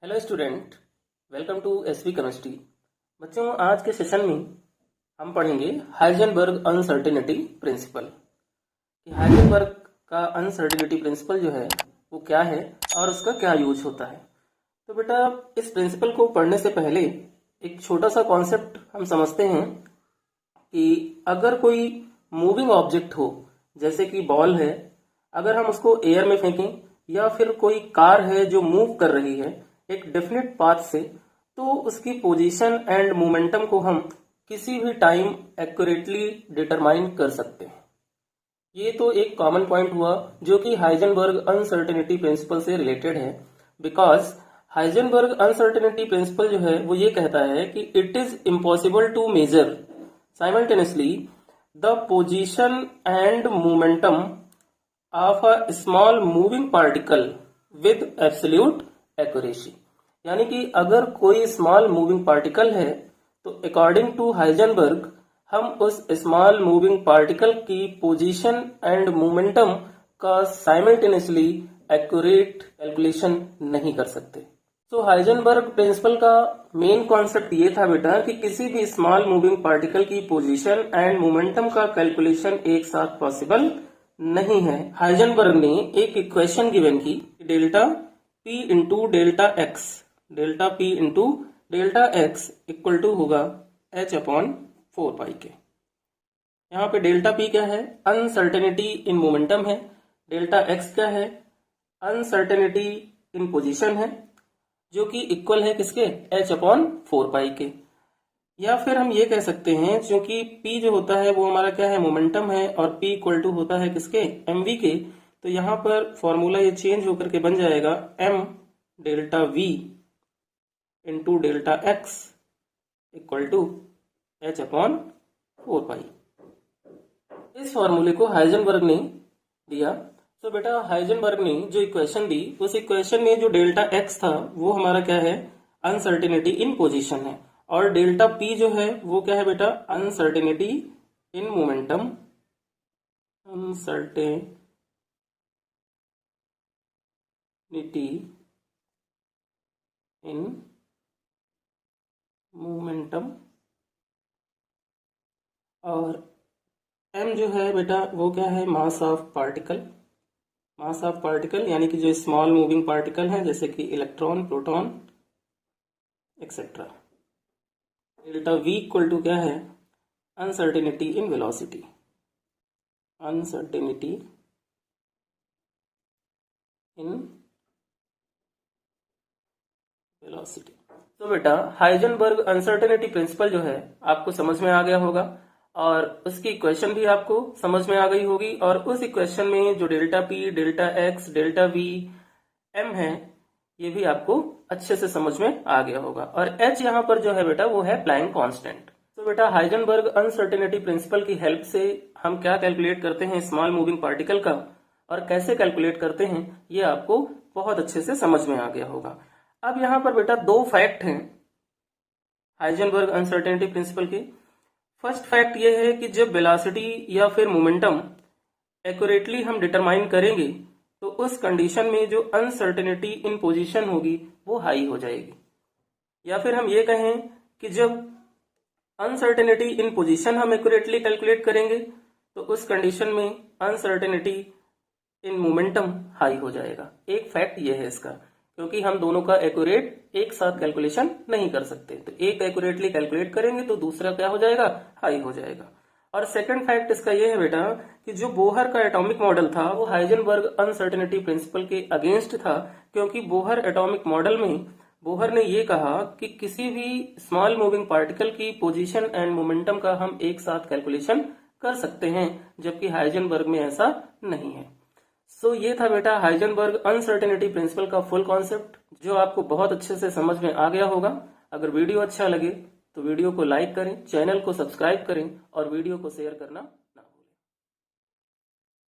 Hello student, welcome to SV chemistry. बच्चों, आज के सेशन में हम पढ़ेंगे हाइजेनबर्ग अनसर्टेनिटी प्रिंसिपल। कि हाइजेनबर्ग का अनसर्टेनिटी प्रिंसिपल जो है वो क्या है और उसका क्या यूज होता है। तो बेटा, इस प्रिंसिपल को पढ़ने से पहले एक छोटा सा कॉन्सेप्ट हम समझते हैं कि अगर कोई मूविंग ऑब्जेक्ट हो, जैसे कि बॉल है, अगर हम उसको एयर में फेंकें या फिर कोई कार है जो मूव कर रही है एक डेफिनेट पाथ से, तो उसकी पोजीशन एंड मोमेंटम को हम किसी भी टाइम एक्यूरेटली डिटरमाइन कर सकते हैं। ये तो एक कॉमन पॉइंट हुआ जो कि हाइजेनबर्ग अनसर्टेनिटी प्रिंसिपल से रिलेटेड है। बिकॉज हाइजेनबर्ग अनसर्टेनिटी प्रिंसिपल जो है वो ये कहता है कि it is impossible to measure simultaneously the position and momentum of a small moving particle with absolute accuracy. यानी कि अगर कोई स्मॉल मूविंग पार्टिकल है तो अकॉर्डिंग टू हाइजेनबर्ग हम उस स्मॉल मूविंग पार्टिकल की पोजीशन एंड मोमेंटम का साइमल्टेनियसली एक्यूरेट कैलकुलेशन नहीं कर सकते। तो हाइजेनबर्ग प्रिंसिपल का मेन कॉन्सेप्ट ये था बेटा कि किसी भी स्मॉल मूविंग पार्टिकल की पोजीशन एंड मोमेंटम का कैलकुलेशन एक साथ पॉसिबल नहीं है। हाइजेनबर्ग ने एक इक्वेशन गिवन की, delta P into delta x, delta P into delta x equal to होगा H अपॉन 4 पाई के। यहाँ पे डेल्टा P क्या है? अनसर्टेनिटी इन मोमेंटम है। डेल्टा एक्स क्या है? अनसर्टेनिटी इन पोजीशन है, जो कि इक्वल है किसके? H अपॉन 4 पाई के। या फिर हम ये कह सकते हैं, क्योंकि P जो होता है वो हमारा क्या है? मोमेंटम है, और P इक्वल टू होता है किसके? mv के। तो यहाँ पर फॉर्मूला ये चेंज होकर के बन जाएगा m delta v into delta x equal to h upon 4 pi. इस फॉर्मूले को हाइजेनबर्ग ने दिया। तो बेटा, हाइजेनबर्ग ने जो इक्वेशन दी, उस इक्वेशन में जो डेल्टा x था वो हमारा क्या है? अनसर्टेनिटी इन पोजीशन है। और डेल्टा p जो है वो क्या है बेटा? Uncertainty in momentum, uncertainty in momentum. और m जो है बेटा वो क्या है? Mass of particle. Mass of particle यानी कि जो स्मॉल मूविंग पार्टिकल है, जैसे कि electron, proton etcetera. Delta v equal to क्या है? Uncertainty in velocity, uncertainty in velocity. तो बेटा, हाइजेनबर्ग अनसर्टेनिटी प्रिंसिपल जो है आपको समझ में आ गया होगा, और उसकी इक्वेशन भी आपको समझ में आ गई होगी। और उस इक्वेशन में जो delta P, delta x, delta V, m है, ये भी आपको अच्छे से समझ में आ गया होगा। और h यहाँ पर जो है बेटा वो है प्लैंक कांस्टेंट। तो बेटा, हाइजेनबर्ग अनसर्टेनिटी प्रिंसिपल की हेल्प से हम क्या कैलकुलेट करते हैं स्मॉल मूविंग पार्टिकल का, और कैसे कैलकुलेट करते हैं, ये आपको बहुत अच्छे से समझ में आ गया होगा। अब यहाँ पर बेटा दो फैक्ट हैं हाइजेनबर्ग अनसर्टेनिटी प्रिंसिपल के। फर्स्ट फैक्ट ये है कि जब वेलोसिटी या फिर मोमेंटम एक्यूरेटली हम डिटरमाइन करेंगे तो उस कंडीशन में जो अनसर्टेनिटी इन पोजीशन होगी वो हाई हो जाएगी। या फिर हम ये कहें कि जब अनसर्टेनिटी इन पोजीशन हम एक्यूरेटली कैलकुलेट करेंगे तो उस कंडीशन में अनसर्टेनिटी इन मोमेंटम हाई हो जाएगा। एक फैक्ट ये है इसका, क्योंकि हम दोनों का एक्यूरेट एक साथ कैलकुलेशन नहीं कर सकते। तो एक एक्यूरेटली कैलकुलेट करेंगे तो दूसरा क्या हो जाएगा? हाई हो जाएगा। और सेकंड फैक्ट इसका यह है बेटा कि जो बोहर का एटॉमिक मॉडल था वो हाइजेनबर्ग अनसर्टेनिटी प्रिंसिपल के अगेंस्ट था, क्योंकि बोहर एटॉमिक मॉडल में बोहर ने ये कहा कि किसी भी स्मॉल मूविंग पार्टिकल की पोजीशन एंड मोमेंटम का हम एक साथ कैलकुलेशन कर सकते हैं, जबकि हाइजेनबर्ग में ऐसा नहीं है। सो ये था बेटा हाइजेनबर्ग अनसर्टेनिटी प्रिंसिपल का फुल कॉन्सेप्ट, जो आपको बहुत अच्छे से समझ में आ गया होगा। अगर वीडियो अच्छा लगे तो वीडियो को लाइक करें, चैनल को सब्सक्राइब करें और वीडियो को शेयर करना